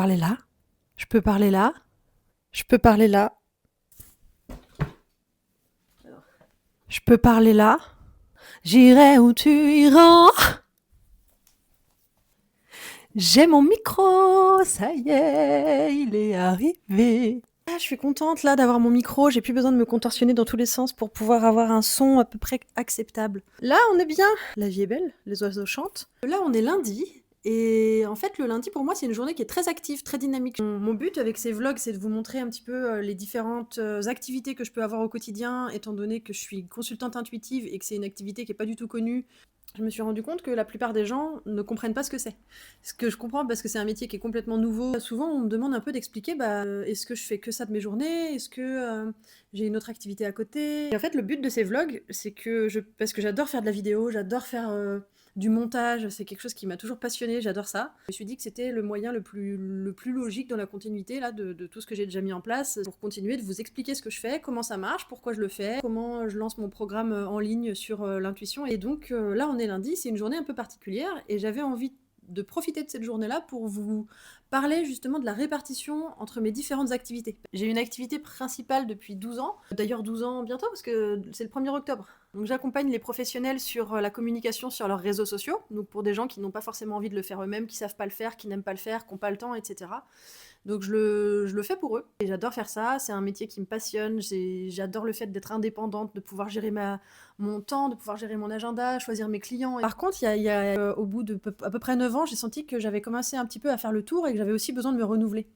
parler là. Je peux parler là. Je peux parler là. Je peux parler là. J'irai où tu iras. J'ai mon micro, ça y est, il est arrivé. Ah, je suis contente là d'avoir mon micro, j'ai plus besoin de me contorsionner dans tous les sens pour pouvoir avoir un son à peu près acceptable. Là, on est bien. La vie est belle, les oiseaux chantent. Là, on est lundi. Et en fait, le lundi, pour moi, c'est une journée qui est très active, très dynamique. Mon but avec ces vlogs, c'est de vous montrer un petit peu les différentes activités que je peux avoir au quotidien, étant donné que je suis consultante intuitive et que c'est une activité qui n'est pas du tout connue. Je me suis rendu compte que la plupart des gens ne comprennent pas ce que c'est. Ce que je comprends parce que c'est un métier qui est complètement nouveau. Souvent, on me demande un peu d'expliquer, est-ce que je fais que ça de mes journées? Est-ce que j'ai une autre activité à côté? Et en fait, le but de ces vlogs, c'est que parce que j'adore faire de la vidéo, j'adore faire du montage, c'est quelque chose qui m'a toujours passionnée, j'adore ça. Je me suis dit que c'était le moyen le plus logique dans la continuité là, de tout ce que j'ai déjà mis en place pour continuer de vous expliquer ce que je fais, comment ça marche, pourquoi je le fais, comment je lance mon programme en ligne sur l'intuition. Et donc là, on est lundi, c'est une journée un peu particulière et j'avais envie de profiter de cette journée-là pour vous parler justement de la répartition entre mes différentes activités. J'ai une activité principale depuis 12 ans, d'ailleurs 12 ans bientôt parce que c'est le 1er octobre. Donc j'accompagne les professionnels sur la communication sur leurs réseaux sociaux, donc pour des gens qui n'ont pas forcément envie de le faire eux-mêmes, qui savent pas le faire, qui n'aiment pas le faire, qui n'ont pas le temps, etc. Donc je le fais pour eux. Et j'adore faire ça, c'est un métier qui me passionne, j'adore le fait d'être indépendante, de pouvoir gérer mon temps, de pouvoir gérer mon agenda, choisir mes clients. Par contre, au bout de à peu près 9 ans, j'ai senti que j'avais commencé un petit peu à faire le tour et que j'avais aussi besoin de me renouveler.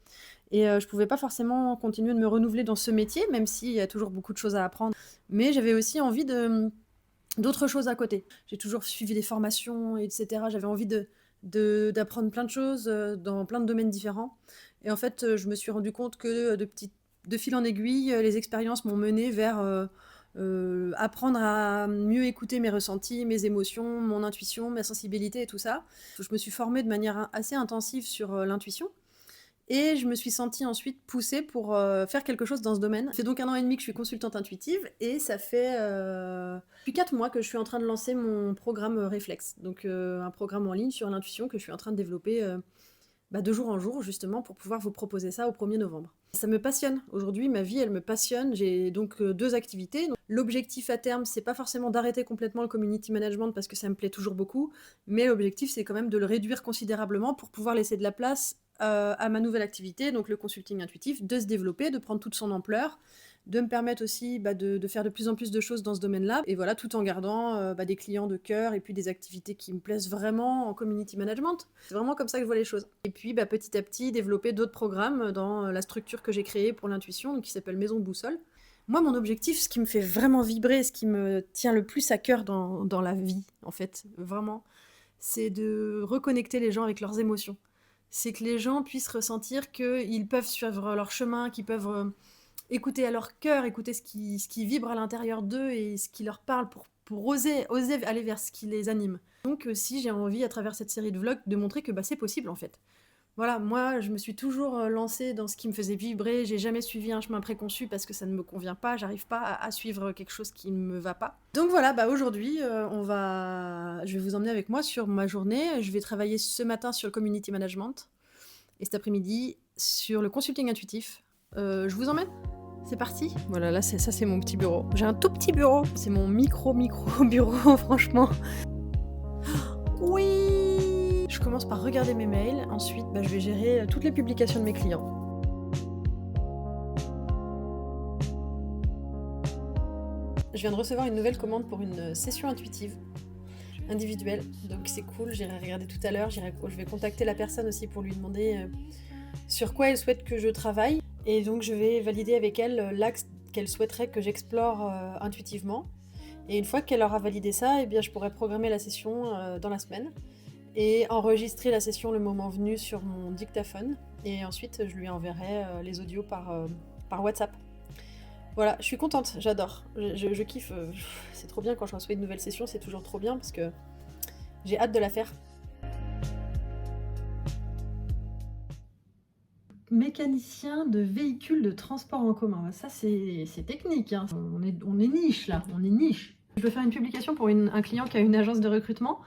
Et je pouvais pas forcément continuer de me renouveler dans ce métier, même s'il y a toujours beaucoup de choses à apprendre. Mais j'avais aussi envie d'autres choses à côté. J'ai toujours suivi des formations, etc. J'avais envie d'apprendre plein de choses dans plein de domaines différents. Et en fait, je me suis rendu compte que de fil en aiguille, les expériences m'ont mené vers apprendre à mieux écouter mes ressentis, mes émotions, mon intuition, ma sensibilité et tout ça. Je me suis formée de manière assez intensive sur l'intuition. Et je me suis sentie ensuite poussée pour faire quelque chose dans ce domaine. Ça fait donc 1 an et demi que je suis consultante intuitive et ça fait depuis 4 mois que je suis en train de lancer mon programme Réflexe. Donc un programme en ligne sur l'intuition que je suis en train de développer de jour en jour justement pour pouvoir vous proposer ça au 1er novembre. Ça me passionne. Aujourd'hui, ma vie, elle me passionne. J'ai donc 2 activités. Donc, l'objectif à terme, c'est pas forcément d'arrêter complètement le community management parce que ça me plaît toujours beaucoup, mais l'objectif, c'est quand même de le réduire considérablement pour pouvoir laisser de la place à ma nouvelle activité, donc le consulting intuitif, de se développer, de prendre toute son ampleur, de me permettre aussi de faire de plus en plus de choses dans ce domaine-là, et voilà, tout en gardant des clients de cœur et puis des activités qui me plaisent vraiment en community management. C'est vraiment comme ça que je vois les choses. Et puis petit à petit, développer d'autres programmes dans la structure que j'ai créée pour l'intuition, donc qui s'appelle Maison Boussole. Moi, mon objectif, ce qui me fait vraiment vibrer, ce qui me tient le plus à cœur dans la vie, en fait, vraiment, c'est de reconnecter les gens avec leurs émotions. C'est que les gens puissent ressentir qu'ils peuvent suivre leur chemin, qu'ils peuvent écouter à leur cœur, écouter ce qui vibre à l'intérieur d'eux et ce qui leur parle pour oser aller vers ce qui les anime. Donc aussi, j'ai envie, à travers cette série de vlogs, de montrer que c'est possible en fait. Voilà, moi, je me suis toujours lancée dans ce qui me faisait vibrer, j'ai jamais suivi un chemin préconçu parce que ça ne me convient pas, j'arrive pas à suivre quelque chose qui ne me va pas. Donc voilà, aujourd'hui, je vais vous emmener avec moi sur ma journée, je vais travailler ce matin sur le community management et cet après-midi sur le consulting intuitif. Je vous emmène ? C'est parti. Voilà, là, ça c'est mon petit bureau. J'ai un tout petit bureau, c'est mon micro bureau, franchement. Oui. Je commence par regarder mes mails, ensuite je vais gérer toutes les publications de mes clients. Je viens de recevoir une nouvelle commande pour une session intuitive individuelle, donc c'est cool, j'irai regarder tout à l'heure, je vais contacter la personne aussi pour lui demander sur quoi elle souhaite que je travaille, et donc je vais valider avec elle l'axe qu'elle souhaiterait que j'explore intuitivement, et une fois qu'elle aura validé ça, je pourrai programmer la session dans la semaine, et enregistrer la session le moment venu sur mon dictaphone, et ensuite je lui enverrai les audios par WhatsApp. Voilà, je suis contente, j'adore, je kiffe, c'est trop bien quand je reçois une nouvelle session, c'est toujours trop bien parce que j'ai hâte de la faire. Mécanicien de véhicules de transport en commun, ça c'est technique, hein. On est niche là, on est niche. Je dois faire une publication pour un client qui a une agence de recrutement.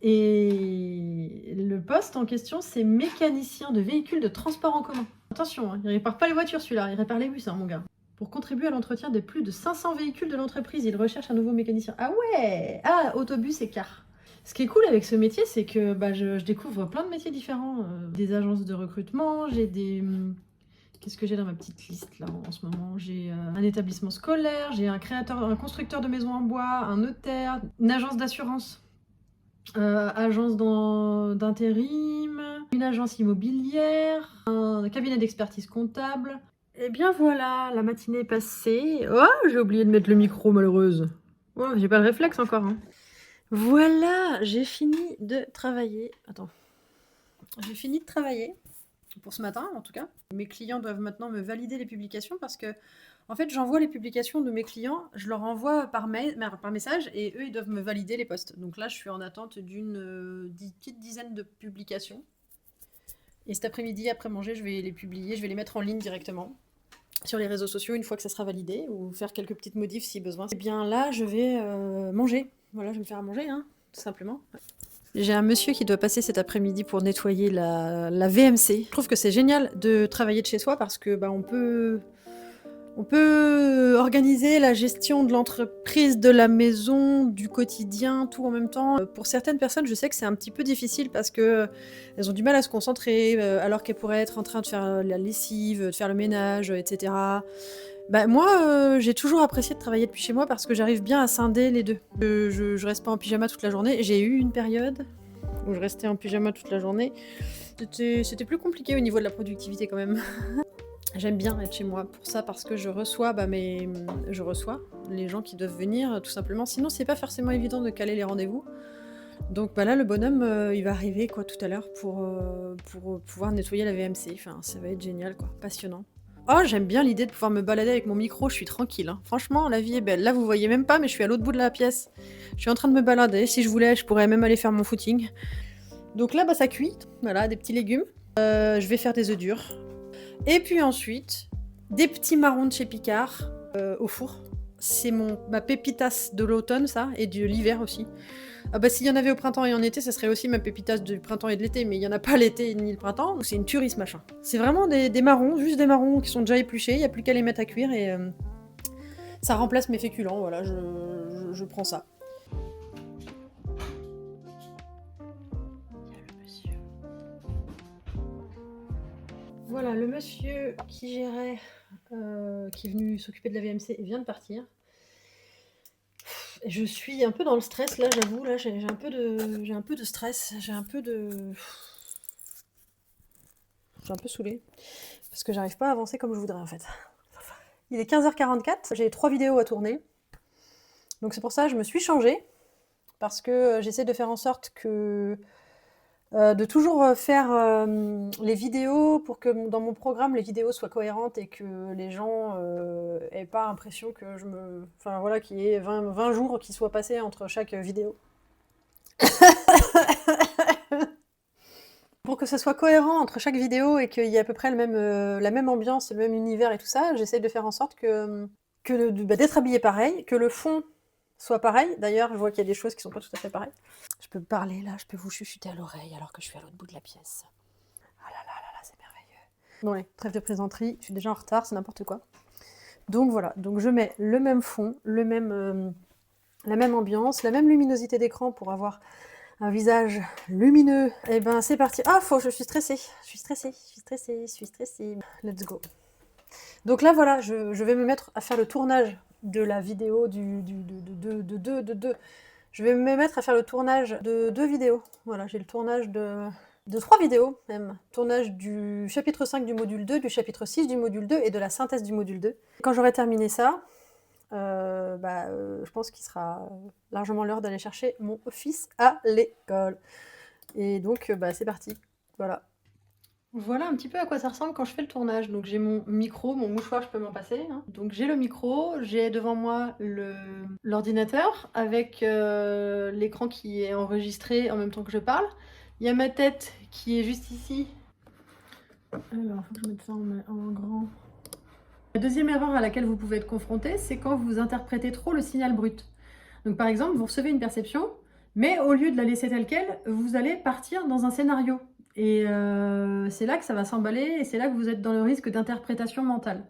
Et le poste en question, c'est mécanicien de véhicules de transport en commun. Attention, hein, il répare pas les voitures celui-là, il répare les bus, hein, mon gars. Pour contribuer à l'entretien de plus de 500 véhicules de l'entreprise, il recherche un nouveau mécanicien. Ah ouais! Ah, autobus et car. Ce qui est cool avec ce métier, c'est que je découvre plein de métiers différents. Des agences de recrutement, j'ai des... Qu'est-ce que j'ai dans ma petite liste là en ce moment? J'ai un établissement scolaire, j'ai un constructeur de maisons en bois, un notaire, une agence d'assurance, agence d'intérim, une agence immobilière, un cabinet d'expertise comptable. Et bien voilà, la matinée est passée. Oh, j'ai oublié de mettre le micro, malheureuse. Oh, j'ai pas le réflexe encore, hein. Voilà, j'ai fini de travailler. Attends. J'ai fini de travailler. Pour ce matin, en tout cas. Mes clients doivent maintenant me valider les publications parce que, en fait, j'envoie les publications de mes clients, je leur envoie par message et eux, ils doivent me valider les posts. Donc là, je suis en attente d'une petite dizaine de publications. Et cet après-midi, après manger, je vais les publier, je vais les mettre en ligne directement sur les réseaux sociaux une fois que ça sera validé ou faire quelques petites modifs si besoin. Et bien là, je vais manger. Voilà, je vais me faire à manger, hein, tout simplement. J'ai un monsieur qui doit passer cet après-midi pour nettoyer la VMC. Je trouve que c'est génial de travailler de chez soi parce que on peut organiser la gestion de l'entreprise, de la maison, du quotidien, tout en même temps. Pour certaines personnes, je sais que c'est un petit peu difficile parce que elles ont du mal à se concentrer alors qu'elles pourraient être en train de faire la lessive, de faire le ménage, etc. Moi, j'ai toujours apprécié de travailler depuis chez moi parce que j'arrive bien à scinder les deux. Je reste pas en pyjama toute la journée. J'ai eu une période où je restais en pyjama toute la journée. C'était plus compliqué au niveau de la productivité quand même. J'aime bien être chez moi pour ça parce que je reçois les gens qui doivent venir tout simplement. Sinon, c'est pas forcément évident de caler les rendez-vous. Donc là, le bonhomme, il va arriver quoi tout à l'heure pour pouvoir nettoyer la VMC. Enfin, ça va être génial quoi, passionnant. Oh, j'aime bien l'idée de pouvoir me balader avec mon micro, je suis tranquille, hein. Franchement, la vie est belle. Là, vous voyez même pas, mais je suis à l'autre bout de la pièce. Je suis en train de me balader. Si je voulais, je pourrais même aller faire mon footing. Donc là, ça cuit. Voilà, des petits légumes. Je vais faire des œufs durs. Et puis ensuite, des petits marrons de chez Picard au four. C'est ma pépitas de l'automne, ça, et de l'hiver aussi. Ah s'il y en avait au printemps et en été, ça serait aussi ma pépitas du printemps et de l'été, mais il n'y en a pas l'été ni le printemps, donc c'est une tuerie ce machin. C'est vraiment des marrons, juste des marrons qui sont déjà épluchés, il n'y a plus qu'à les mettre à cuire et ça remplace mes féculents, voilà, je prends ça. Il y a le monsieur. Voilà, le monsieur qui gérait, qui est venu s'occuper de la VMC et vient de partir. Je suis un peu dans le stress là, j'avoue, là j'ai un peu de stress, je suis un peu saoulée parce que j'arrive pas à avancer comme je voudrais en fait. Il est 15h44, j'ai 3 vidéos à tourner. Donc c'est pour ça que je me suis changée parce que j'essaie de faire en sorte que de toujours faire les vidéos pour que dans mon programme les vidéos soient cohérentes et que les gens aient pas l'impression que enfin voilà, qu'il y ait 20 jours qui soient passés entre chaque vidéo. Pour que ce soit cohérent entre chaque vidéo et qu'il y ait à peu près la même ambiance, le même univers et tout ça, j'essaie de faire en sorte d'être habillé pareil, que le fond soit pareil. D'ailleurs, je vois qu'il y a des choses qui sont pas tout à fait pareilles. Je peux parler là, je peux vous chuchoter à l'oreille alors que je suis à l'autre bout de la pièce. Ah là là là là, c'est merveilleux. Bon allez, trêve de plaisanterie, je suis déjà en retard, c'est n'importe quoi. Donc voilà, donc je mets le même fond, la même ambiance, la même luminosité d'écran pour avoir un visage lumineux. Et ben c'est parti. Ah, je suis stressée. Let's go. Donc là voilà, je vais me mettre à faire le tournage de la vidéo Je vais me mettre à faire le tournage de 2 vidéos. Voilà, j'ai le tournage de 3 vidéos même. Tournage du chapitre 5 du module 2, du chapitre 6 du module 2 et de la synthèse du module 2. Quand j'aurai terminé ça, je pense qu'il sera largement l'heure d'aller chercher mon fils à l'école. Et donc, c'est parti. Voilà. Voilà un petit peu à quoi ça ressemble quand je fais le tournage. Donc j'ai mon micro, mon mouchoir, je peux m'en passer, hein. Donc j'ai le micro, j'ai devant moi l'ordinateur avec l'écran qui est enregistré en même temps que je parle. Il y a ma tête qui est juste ici. Alors, faut que je mette ça en grand. La deuxième erreur à laquelle vous pouvez être confronté, c'est quand vous interprétez trop le signal brut. Donc par exemple, vous recevez une perception, Mais au lieu de la laisser telle quelle, vous allez partir dans un scénario. Et c'est là que ça va s'emballer et c'est là que vous êtes dans le risque d'interprétation mentale.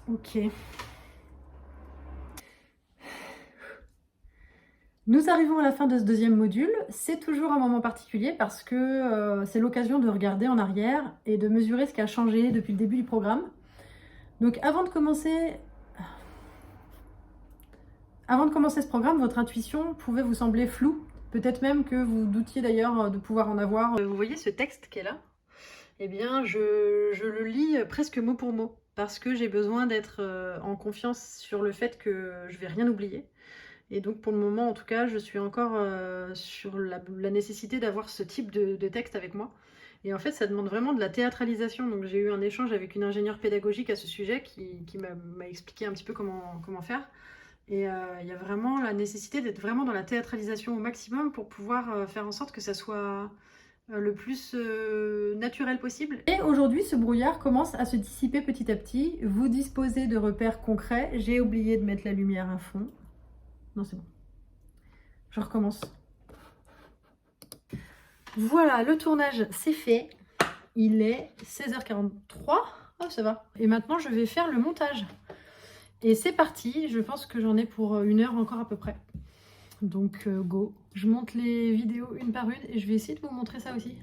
Ok. Nous arrivons à la fin de ce deuxième module. C'est toujours un moment particulier parce que c'est l'occasion de regarder en arrière et de mesurer ce qui a changé depuis le début du programme. Donc avant de commencer ce programme, votre intuition pouvait vous sembler floue. Peut-être même que vous doutiez d'ailleurs de pouvoir en avoir. Vous voyez ce texte qui est là? Eh bien, je le lis presque mot pour mot parce que j'ai besoin d'être en confiance sur le fait que je vais rien oublier. Et donc pour le moment, en tout cas, je suis encore sur la nécessité d'avoir ce type de texte avec moi. Et en fait, ça demande vraiment de la théâtralisation. Donc j'ai eu un échange avec une ingénieure pédagogique à ce sujet qui m'a expliqué un petit peu comment faire. Et il y a vraiment la nécessité d'être vraiment dans la théâtralisation au maximum pour pouvoir faire en sorte que ça soit le plus naturel possible. Et aujourd'hui, ce brouillard commence à se dissiper petit à petit. Vous disposez de repères concrets. J'ai oublié de mettre la lumière à fond. Non, c'est bon. Je recommence. Voilà, le tournage, c'est fait. Il est 16h43. Oh, ça va. Et maintenant, je vais faire le montage. Et c'est parti. Je pense que j'en ai pour 1 heure encore à peu près. Donc, go. Je monte les vidéos une par une et je vais essayer de vous montrer ça aussi.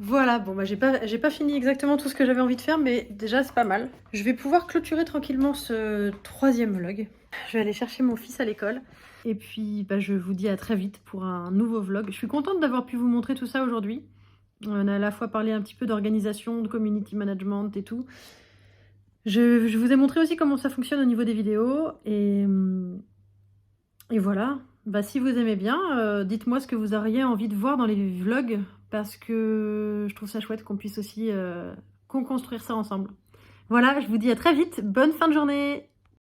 Voilà, bon bah j'ai pas fini exactement tout ce que j'avais envie de faire, mais déjà c'est pas mal. Je vais pouvoir clôturer tranquillement ce 3e vlog. Je vais aller chercher mon fils à l'école. Et puis bah, je vous dis à très vite pour un nouveau vlog. Je suis contente d'avoir pu vous montrer tout ça aujourd'hui. On a à la fois parlé un petit peu d'organisation, de community management et tout. Je vous ai montré aussi comment ça fonctionne au niveau des vidéos. Et voilà. Bah, si vous aimez bien, dites-moi ce que vous auriez envie de voir dans les vlogs. Parce que je trouve ça chouette qu'on puisse aussi construire ça ensemble. Voilà, je vous dis à très vite. Bonne fin de journée!